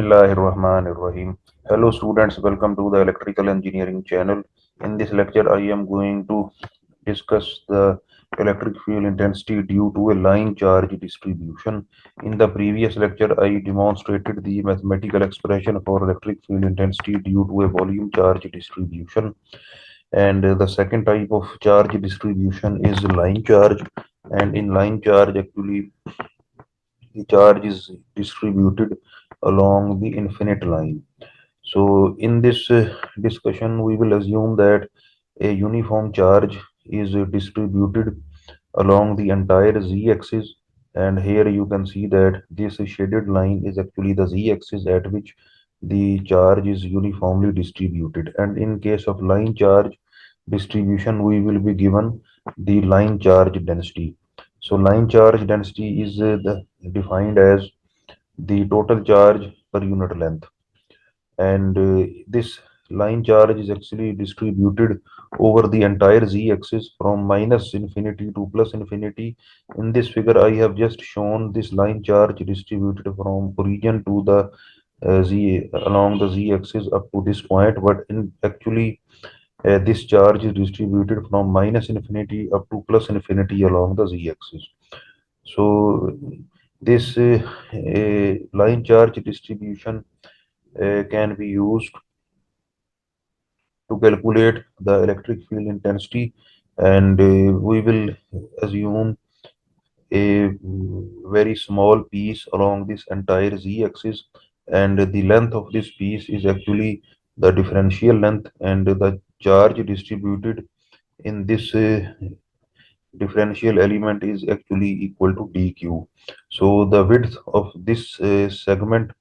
Bismillahirrahmanirrahim. Hello students, welcome to the Electrical Engineering channel. In this lecture, I am going to discuss the electric field intensity due to a line charge distribution. In the previous lecture, I demonstrated the mathematical expression for electric field intensity due to a volume charge distribution. And the second type of charge distribution is line charge. And in line charge, actually, the charge is distributed along the infinite line. So in this discussion, we will assume that a uniform charge is distributed along the entire z-axis, and here you can see that this shaded line is actually the z-axis at which the charge is uniformly distributed. And in case of line charge distribution, we will be given the line charge density. So line charge density is defined as the total charge per unit length, and this line charge is actually distributed over the entire z-axis from minus infinity to plus infinity. In this figure, I have just shown this line charge distributed from origin to the z along the z-axis up to this point, but in actually this charge is distributed from minus infinity up to plus infinity along the z-axis. So this line charge distribution can be used to calculate the electric field intensity, and we will assume a very small piece along this entire z-axis, and the length of this piece is actually the differential length, and the charge distributed in this differential element is actually equal to dq. So the width of this segment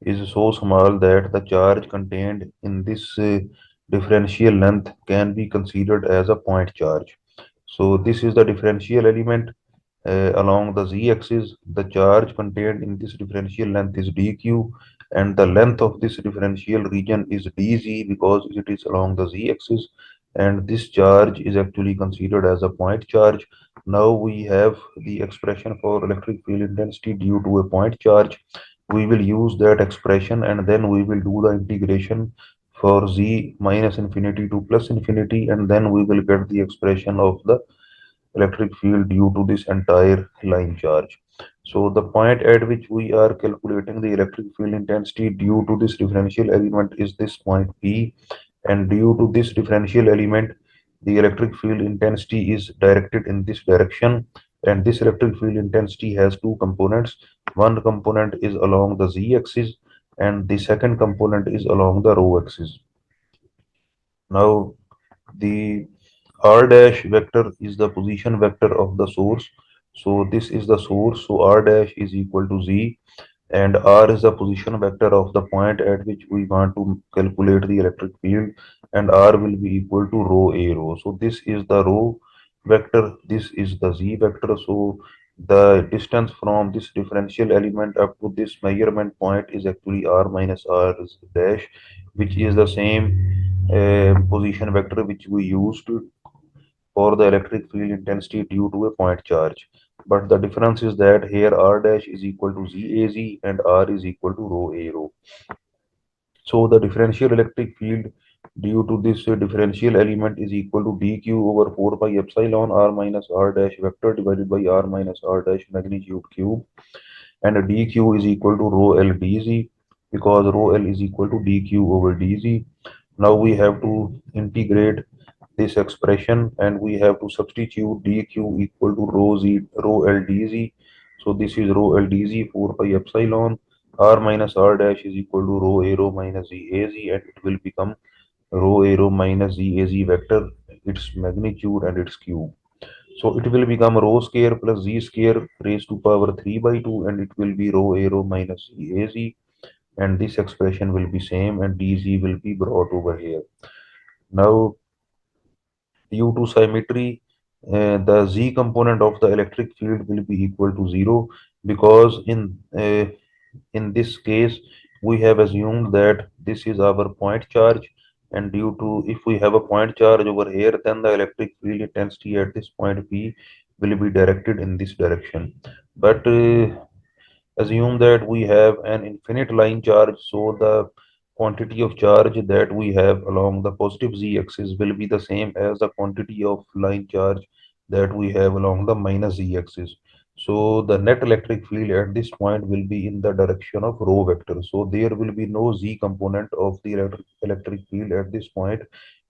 is so small that the charge contained in this differential length can be considered as a point charge. So this is the differential element along the z-axis. The charge contained in this differential length is dq, and the length of this differential region is dz because it is along the z-axis, and this charge is actually considered as a point charge. Now we have the expression for electric field intensity due to a point charge. We will use that expression, and then we will do the integration for z minus infinity to plus infinity, and then we will get the expression of the electric field due to this entire line charge. So the point at which we are calculating the electric field intensity due to this differential element is this point P, and due to this differential element, the electric field intensity is directed in this direction, and this electric field intensity has two components. One component is along the z-axis, and the second component is along the rho axis. Now, the r dash vector is the position vector of the source. So this is the source. So r dash is equal to z, and r is the position vector of the point at which we want to calculate the electric field, and r will be equal to rho a rho. So this is the rho vector, this is the z vector. So the distance from this differential element up to this measurement point is actually r minus r dash, which is the same position vector which we used for the electric field intensity due to a point charge. But the difference is that here r dash is equal to zaz and r is equal to rho a rho. So the differential electric field due to this differential element is equal to dq over 4 pi epsilon r minus r dash vector divided by r minus r dash magnitude cube, and dq is equal to rho l dz because rho l is equal to dq over dz. Now we have to integrate this expression, and we have to substitute dq equal to rho l dz. So this is rho l dz 4 pi epsilon r minus r dash is equal to rho a rho minus z a z, and it will become rho a rho minus z a z vector, its magnitude and its cube. So it will become rho square plus z square raised to power 3 by 2, and it will be rho a rho minus z a z, and this expression will be same, and dz will be brought over here. Now, due to symmetry, the z component of the electric field will be equal to 0, because in this case we have assumed that this is our point charge, and due to if we have a point charge over here, then the electric field intensity at this point p will be directed in this direction. But Assume that we have an infinite line charge, so the quantity of charge that we have along the positive z-axis will be the same as the quantity of line charge that we have along the minus z-axis. So the net electric field at this point will be in the direction of rho vector. So there will be no z component of the electric field at this point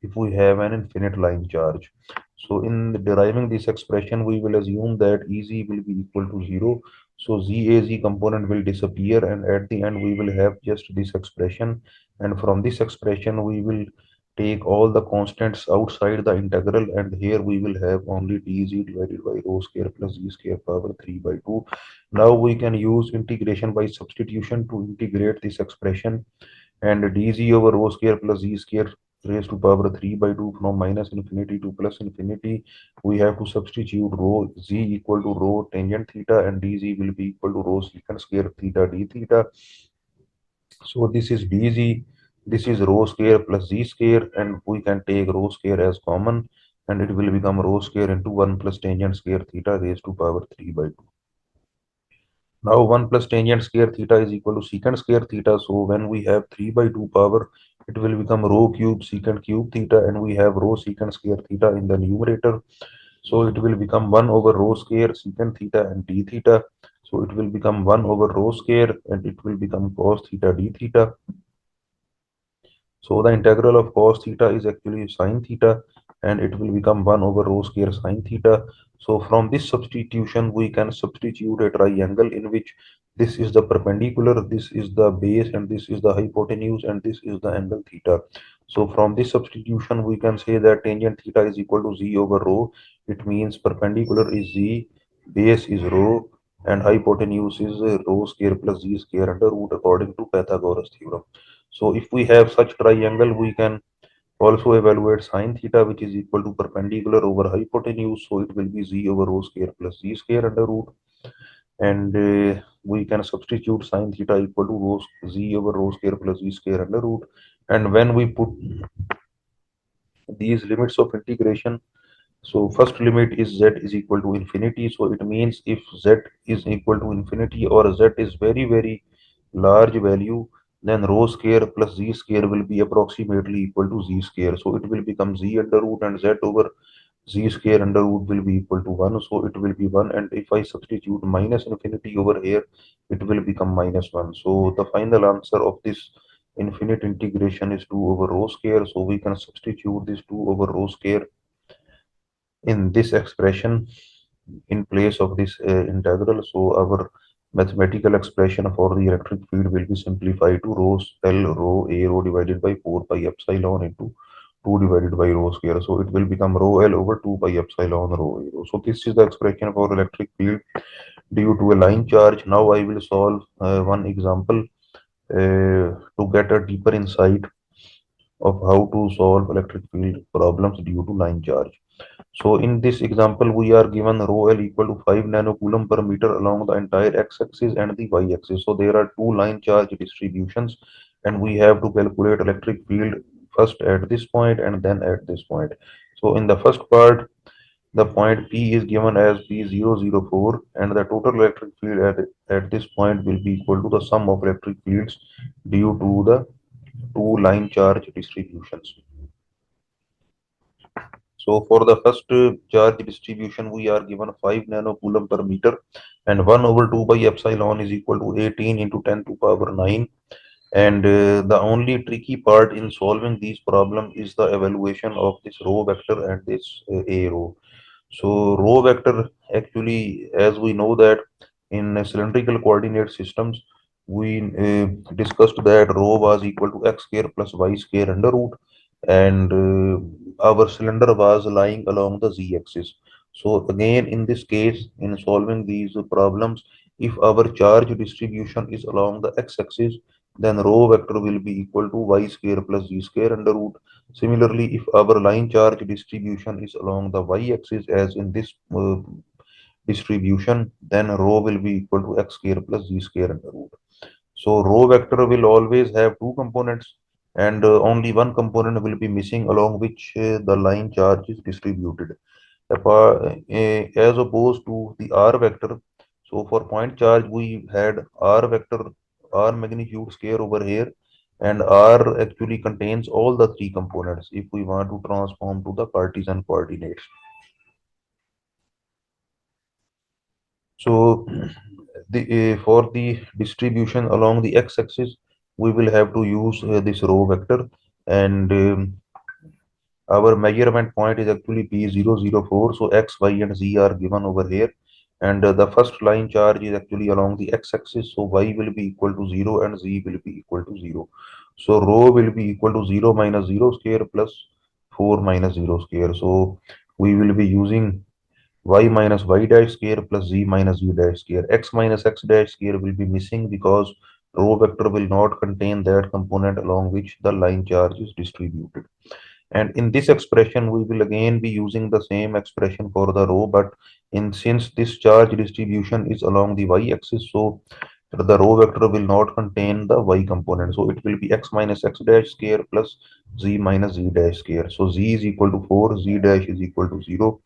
if we have an infinite line charge. So in deriving this expression, we will assume that Ez will be equal to 0. So ZAZ component will disappear, and at the end we will have just this expression. And from this expression, we will take all the constants outside the integral, and here we will have only dz divided by rho square plus z square power 3 by 2. Now we can use integration by substitution to integrate this expression, and dz over rho square plus z square raised to power 3 by 2 from minus infinity to plus infinity. We have to substitute rho z equal to rho tangent theta, and dz will be equal to rho secant square theta d theta. So this is dz, this is rho square plus z square, and we can take rho square as common, and it will become rho square into 1 plus tangent square theta raised to power 3 by 2. Now 1 plus tangent square theta is equal to secant square theta. So when we have 3 by 2 power, it will become rho cube secant cube theta, and we have rho secant square theta in the numerator. So it will become 1 over rho square secant theta and d theta. So it will become 1 over rho square, and it will become cos theta d theta. So the integral of cos theta is actually sine theta, and it will become 1 over rho square sine theta. So from this substitution, we can substitute a triangle in which this is the perpendicular, this is the base, and this is the hypotenuse, and this is the angle theta. So from this substitution, we can say that tangent theta is equal to z over rho. It means perpendicular is z, base is rho, and hypotenuse is rho square plus z square under root according to Pythagoras theorem. So if we have such triangle, we can also evaluate sine theta, which is equal to perpendicular over hypotenuse. So it will be z over rho square plus z square under root. And we can substitute sine theta equal to rho z over rho square plus z square under root. And when we put these limits of integration, so first limit is z is equal to infinity. So it means if z is equal to infinity, or z is very, very large value, then rho square plus z square will be approximately equal to z square. So it will become z under root, and z over z square under root will be equal to 1. So it will be 1. And if I substitute minus infinity over here, it will become minus 1. So the final answer of this infinite integration is 2 over rho square. So we can substitute this 2 over rho square in this expression in place of this integral. So our mathematical expression for the electric field will be simplified to rho L rho A rho divided by 4 pi epsilon into 2 divided by rho square. So it will become rho L over 2 pi epsilon rho A rho. So this is the expression for electric field due to a line charge. Now I will solve one example to get a deeper insight of how to solve electric field problems due to line charge. So in this example, we are given rho L equal to 5 nanocoulomb per meter along the entire x-axis and the y-axis. So there are two line charge distributions, and we have to calculate electric field first at this point and then at this point. So in the first part, the point P is given as P004, and the total electric field at this point will be equal to the sum of electric fields due to the two line charge distributions. So for the first charge distribution, we are given 5 nanocoulomb per meter, and 1 over 2 by epsilon is equal to 18 into 10 to power 9. And the only tricky part in solving these problems is the evaluation of this rho vector and this a rho. So rho vector, actually, as we know that in cylindrical coordinate systems, we discussed that rho was equal to x square plus y square under root, and our cylinder was lying along the z-axis. So again, in this case, in solving these problems, if our charge distribution is along the x-axis, then rho vector will be equal to y square plus z square under root. Similarly, if our line charge distribution is along the y-axis, as in this distribution, then rho will be equal to x square plus z square under root. So rho vector will always have two components, and only one component will be missing along which the line charge is distributed. As opposed to the r vector, So for point charge, we had R vector, R magnitude square over here, and R actually contains all the three components if we want to transform to the Cartesian coordinates. So for the distribution along the x-axis, we will have to use this row vector, and our measurement point is actually P004. So x, y, and z are given over here, and the first line charge is actually along the x-axis. So y will be equal to 0 and z will be equal to 0. So rho will be equal to 0 minus 0 square plus 4 minus 0 square. So we will be using y minus y dash square plus z minus z dash square. X minus x dash square will be missing because row vector will not contain that component along which the line charge is distributed. And in this expression, we will again be using the same expression for the row, but since this charge distribution is along the y-axis, so the row vector will not contain the y component. So it will be x minus x dash square plus z minus z dash square. So z is equal to 4, z dash is equal to 0,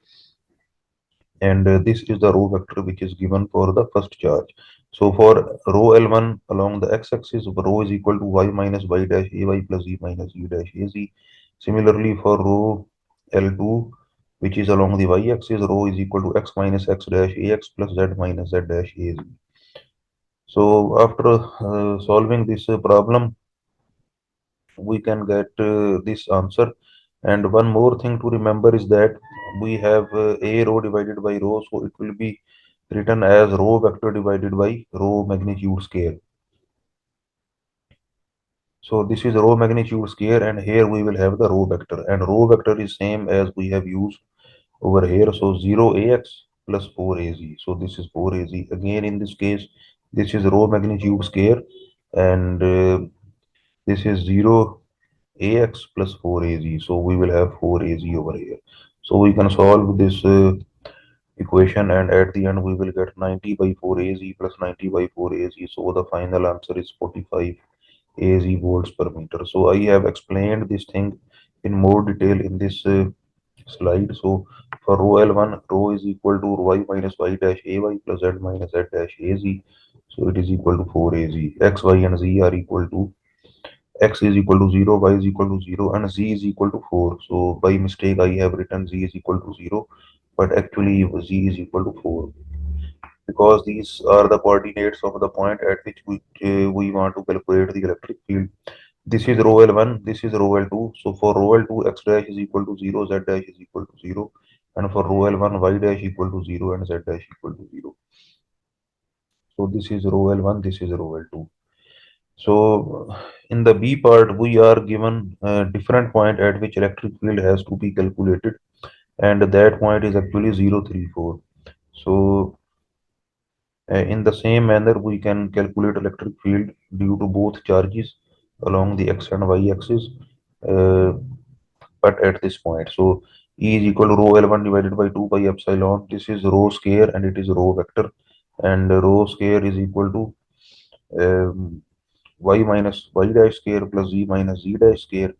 and this is the row vector which is given for the first charge. So for row L1 along the x-axis, rho is equal to y minus y dash ay plus z minus z dash az. Similarly, for row L2, which is along the y-axis, rho is equal to x minus x dash ax plus z minus z dash az. So after solving this problem, we can get this answer. And one more thing to remember is that we have a row divided by row, so it will be written as row vector divided by row magnitude square. So this is row magnitude square, and here we will have the row vector, and row vector is same as we have used over here. So 0ax plus 4az. So this is 4az. Again, in this case, this is row magnitude square, and this is 0ax plus 4az. So we will have 4az over here. So we can solve this equation, and at the end we will get 90 by 4az plus 90 by 4az. So the final answer is 45 az volts per meter. So I have explained this thing in more detail in this slide. So for row L1, rho is equal to y minus y dash ay plus z minus z dash az. So it is equal to 4az. X, y, and z are equal to x is equal to 0, y is equal to 0, and z is equal to 4. So by mistake, I have written z is equal to 0, but actually z is equal to 4, because these are the coordinates of the point at which we want to calculate the electric field. This is rho L1, this is rho L2. So for rho L2, x dash is equal to 0, z dash is equal to 0, and for rho L1, y dash equal to 0, and z dash equal to 0. So this is rho L1, this is rho L2. So in the B part, we are given a different point at which electric field has to be calculated, and that point is actually 0, 3, 4. So in the same manner, we can calculate electric field due to both charges along the x and y axis, uh, but at this point. So E is equal to rho L1 divided by 2 pi epsilon. This is rho square and it is rho vector, and rho square is equal to y minus y dash square plus z minus z dash square.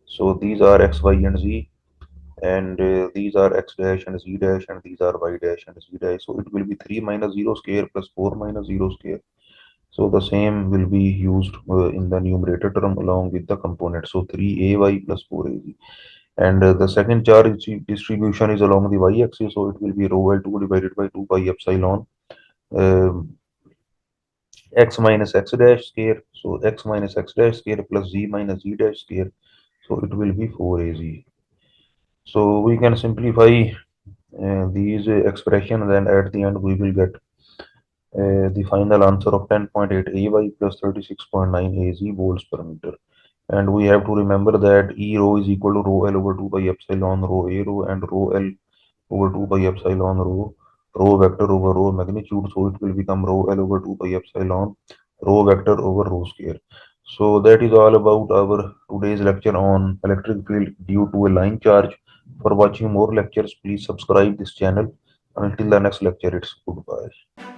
So these are x, y, and z, and these are x dash and z dash, and these are y dash and z dash. So it will be 3 minus 0 square plus 4 minus 0 square. So the same will be used in the numerator term along with the component. So 3ay plus 4az. And the second charge distribution is along the y-axis, so it will be rho L2 divided by 2 pi epsilon um, x minus x dash square. So x minus x dash square plus z minus z dash square. So it will be 4az. So we can simplify these expressions, and at the end we will get the final answer of 10.8 ay plus 36.9 az volts per meter. And we have to remember that E rho is equal to rho L over 2 by epsilon rho A rho, and rho L over 2 by epsilon rho vector over rho magnitude. So it will become rho L over 2 by epsilon rho vector over rho square. So that is all about our today's lecture on electric field due to a line charge. For watching more lectures, please subscribe this channel. Until the next lecture, it's goodbye.